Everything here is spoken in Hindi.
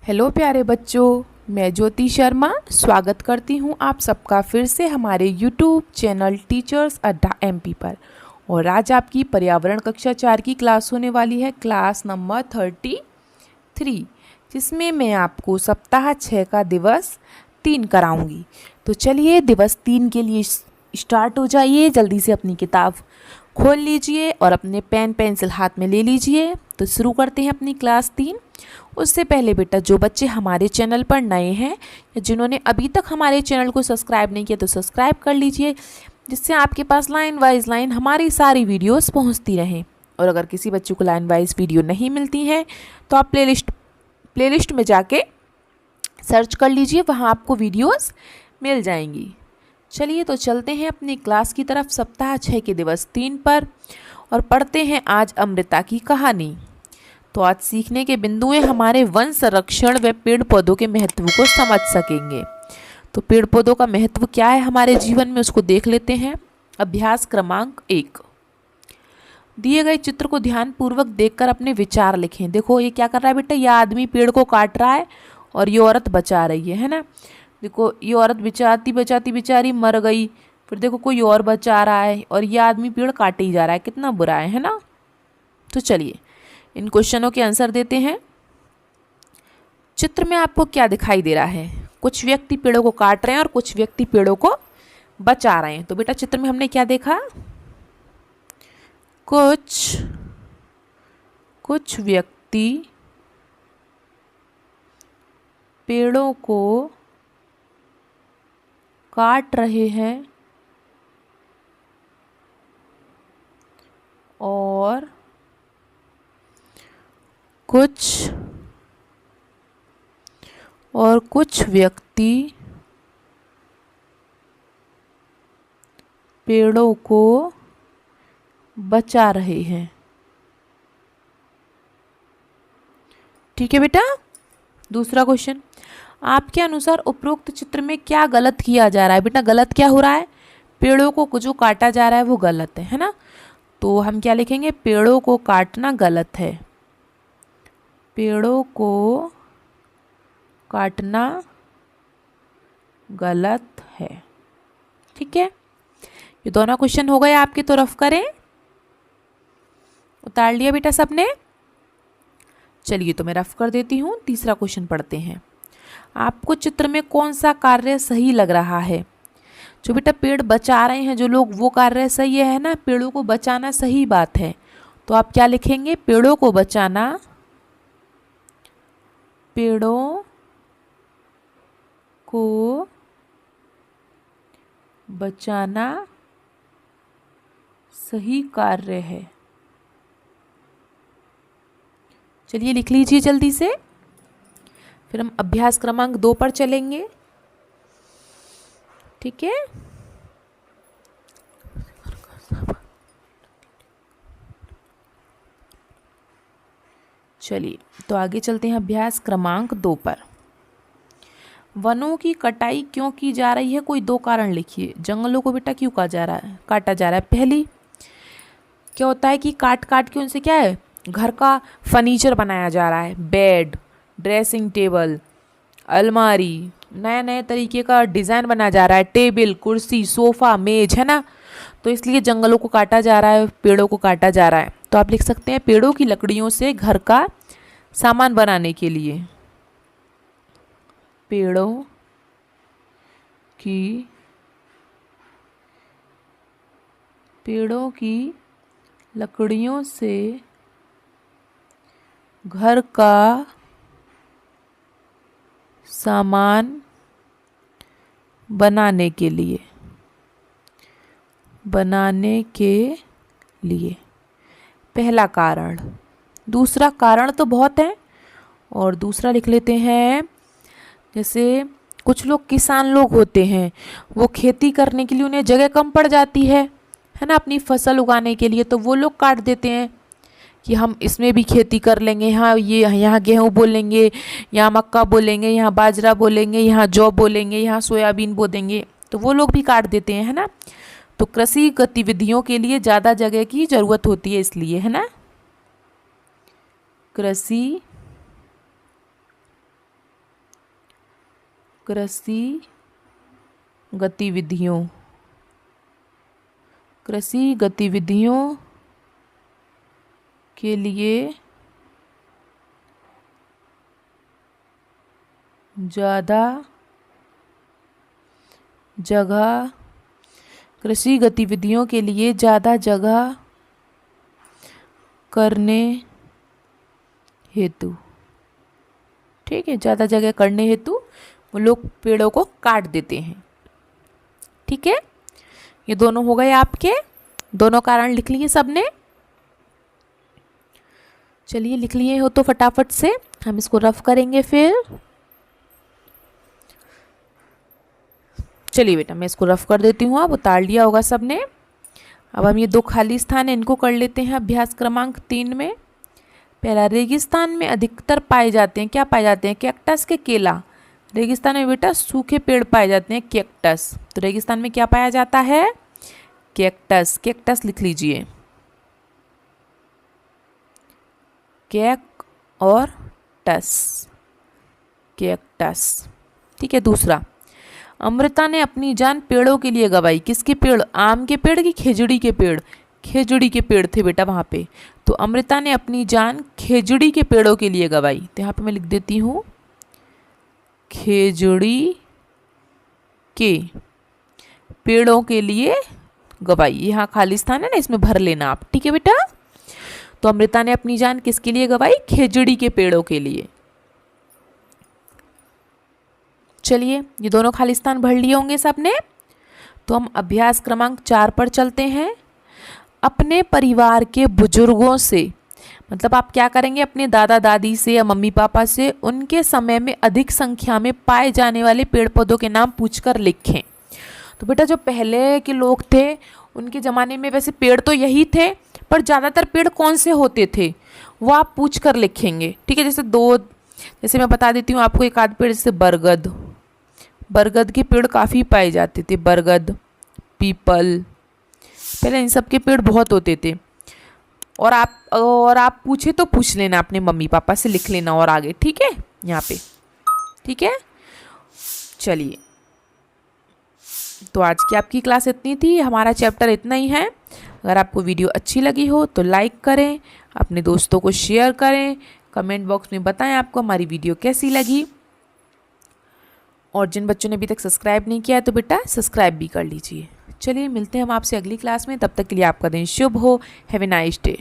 हेलो प्यारे बच्चों, मैं ज्योति शर्मा स्वागत करती हूँ आप सबका फिर से हमारे यूट्यूब चैनल टीचर्स अड्डा एमपी पर। और आज आपकी पर्यावरण कक्षा 4 की क्लास होने वाली है, क्लास नंबर 33, जिसमें मैं आपको सप्ताह 6 का दिवस 3 कराऊंगी। तो चलिए दिवस 3 के लिए स्टार्ट हो जाइए। जल्दी से अपनी किताब खोल लीजिए और अपने पेन पेंसिल हाथ में ले लीजिए। तो शुरू करते हैं अपनी क्लास 3। उससे पहले बेटा, जो बच्चे हमारे चैनल पर नए हैं या जिन्होंने अभी तक हमारे चैनल को सब्सक्राइब नहीं किया तो सब्सक्राइब कर लीजिए, जिससे आपके पास लाइन वाइज लाइन हमारी सारी वीडियोस पहुंचती रहें। और अगर किसी बच्चे को लाइन वाइज वीडियो नहीं मिलती हैं तो आप प्लेलिस्ट में जाके सर्च कर लीजिए, वहाँ आपको वीडियोस मिल जाएंगी। चलिए तो चलते हैं अपनी क्लास की तरफ सप्ताह 6 के दिवस 3 पर और पढ़ते हैं आज अमृता की कहानी। तो आज सीखने के बिंदु में हमारे वन संरक्षण व पेड़ पौधों के महत्व को समझ सकेंगे। तो पेड़ पौधों का महत्व क्या है हमारे जीवन में, उसको देख लेते हैं। अभ्यास क्रमांक 1, दिए गए चित्र को ध्यान पूर्वक देखकर अपने विचार लिखें। देखो ये क्या कर रहा है बेटा, ये आदमी पेड़ को काट रहा है और ये औरत बचा रही है ना। देखो ये औरत बचाती बचाती बेचारी मर गई, फिर देखो कोई और बचा रहा है और ये आदमी पेड़ काटे ही जा रहा है, कितना बुरा है ना। तो चलिए इन क्वेश्चनों के आंसर देते हैं। चित्र में आपको क्या दिखाई दे रहा है? कुछ व्यक्ति पेड़ों को काट रहे हैं और कुछ व्यक्ति पेड़ों को बचा रहे हैं। तो बेटा चित्र में हमने क्या देखा? कुछ व्यक्ति पेड़ों को काट रहे हैं और कुछ व्यक्ति पेड़ों को बचा रहे हैं। ठीक है बेटा। दूसरा क्वेश्चन, आपके अनुसार उपरोक्त चित्र में क्या गलत किया जा रहा है? बेटा गलत क्या हो रहा है? पेड़ों को जो काटा जा रहा है वो गलत है ना। तो हम क्या लिखेंगे? पेड़ों को काटना गलत है। पेड़ों को काटना गलत है। ठीक है, ये दोनों क्वेश्चन हो गए आपके, तो रफ करें। उतार लिया बेटा सबने? चलिए तो मैं रफ कर देती हूँ। तीसरा क्वेश्चन पढ़ते हैं। आपको चित्र में कौन सा कार्य सही लग रहा है? जो बेटा पेड़ बचा रहे हैं जो लोग, वो कार्य सही है ना, पेड़ों को बचाना सही बात है। तो आप क्या लिखेंगे? पेड़ों को बचाना सही कार्य है। चलिए लिख लीजिए जल्दी से, फिर हम अभ्यास क्रमांक 2 पर चलेंगे। ठीक है, चलिए तो आगे चलते हैं अभ्यास क्रमांक 2 पर। वनों की कटाई क्यों की जा रही है? कोई 2 कारण लिखिए। जंगलों को बेटा क्यों काटा जा रहा है? पहली, क्या होता है कि काट के उनसे क्या है, घर का फर्नीचर बनाया जा रहा है। बेड, ड्रेसिंग टेबल, अलमारी, नया नया तरीके का डिज़ाइन बनाया जा रहा है। टेबल, कुर्सी, सोफ़ा, मेज, है ना। तो इसलिए जंगलों को काटा जा रहा है, पेड़ों को काटा जा रहा है। तो आप लिख सकते हैं पेड़ों की लकड़ियों से घर का सामान बनाने के लिए। पेड़ों की लकड़ियों से घर का सामान बनाने के लिए पहला कारण। दूसरा कारण तो बहुत है और दूसरा लिख लेते हैं। जैसे कुछ लोग किसान लोग होते हैं, वो खेती करने के लिए उन्हें जगह कम पड़ जाती है ना, अपनी फसल उगाने के लिए। तो वो लोग काट देते हैं कि हम इसमें भी खेती कर लेंगे, यहाँ गेहूँ बो लेंगे, यहाँ मक्का बो लेंगे, यहाँ बाजरा बो लेंगे, यहाँ जौ बो लेंगे, यहाँ सोयाबीन बो देंगे। तो वो लोग भी काट देते हैं, है ना। तो कृषि गतिविधियों के लिए ज़्यादा जगह की ज़रूरत होती है, इसलिए, है ना। कृषि कृषि गतिविधियों, कृषि गतिविधियों के लिए ज़्यादा जगह, कृषि गतिविधियों के लिए ज़्यादा जगह करने हेतु, ठीक है, ज़्यादा जगह करने हेतु वो लोग पेड़ों को काट देते हैं। ठीक है, ये दोनों हो गए आपके, दोनों कारण लिख लिए सबने। चलिए लिख लिए हो तो फटाफट से हम इसको रफ करेंगे फिर। चलिए बेटा मैं इसको रफ कर देती हूँ, अब उतार लिया होगा सबने। अब हम ये दो खाली स्थान है इनको कर लेते हैं अभ्यास क्रमांक 3 में। पहला, रेगिस्तान में अधिकतर पाए जाते हैं, क्या पाए जाते हैं, कैक्टस के केला। रेगिस्तान में बेटा सूखे पेड़ पाए जाते हैं, कैक्टस। तो रेगिस्तान में क्या पाया जाता है, कैक्टस। कैक्टस लिख लीजिए, कैक और टस, कैक्टस। ठीक है। दूसरा, अमृता ने अपनी जान पेड़ों के लिए गंवाई। किसके पेड़, आम के पेड़ की खेजड़ी के पेड़, खेजड़ी के पेड़ थे बेटा वहाँ पे। तो अमृता ने अपनी जान खेजड़ी के पेड़ों के लिए गंवाई। तो यहाँ पे मैं लिख देती हूँ खेजड़ी के पेड़ों के लिए गंवाई। यहाँ खाली स्थान है ना, इसमें भर लेना आप। ठीक है बेटा। तो अमृता ने अपनी जान किसके लिए गंवाई, खेजड़ी के पेड़ों के लिए। चलिए ये दोनों खाली स्थान भर लिए होंगे सबने। तो हम अभ्यास क्रमांक 4 पर चलते हैं। अपने परिवार के बुजुर्गों से, मतलब आप क्या करेंगे, अपने दादा दादी से या मम्मी पापा से उनके समय में अधिक संख्या में पाए जाने वाले पेड़ पौधों के नाम पूछकर लिखें। तो बेटा जो पहले के लोग थे उनके ज़माने में वैसे पेड़ तो यही थे, पर ज़्यादातर पेड़ कौन से होते थे वो आप पूछ कर लिखेंगे। ठीक है। जैसे मैं बता देती हूँ आपको, एक आध पेड़ जैसे बरगद, बरगद के पेड़ काफ़ी पाए जाते थे, बरगद, पीपल, पहले इन सब के पेड़ बहुत होते थे। और आप पूछे तो पूछ लेना अपने मम्मी पापा से, लिख लेना और आगे। ठीक है, यहाँ पे। ठीक है। चलिए तो आज की आपकी क्लास इतनी थी, हमारा चैप्टर इतना ही है। अगर आपको वीडियो अच्छी लगी हो तो लाइक करें, अपने दोस्तों को शेयर करें, कमेंट बॉक्स में बताएं आपको हमारी वीडियो कैसी लगी। और जिन बच्चों ने अभी तक सब्सक्राइब नहीं किया है तो बेटा सब्सक्राइब भी कर लीजिए। चलिए मिलते हैं हम आपसे अगली क्लास में, तब तक के लिए आपका दिन शुभ हो। Have a nice day.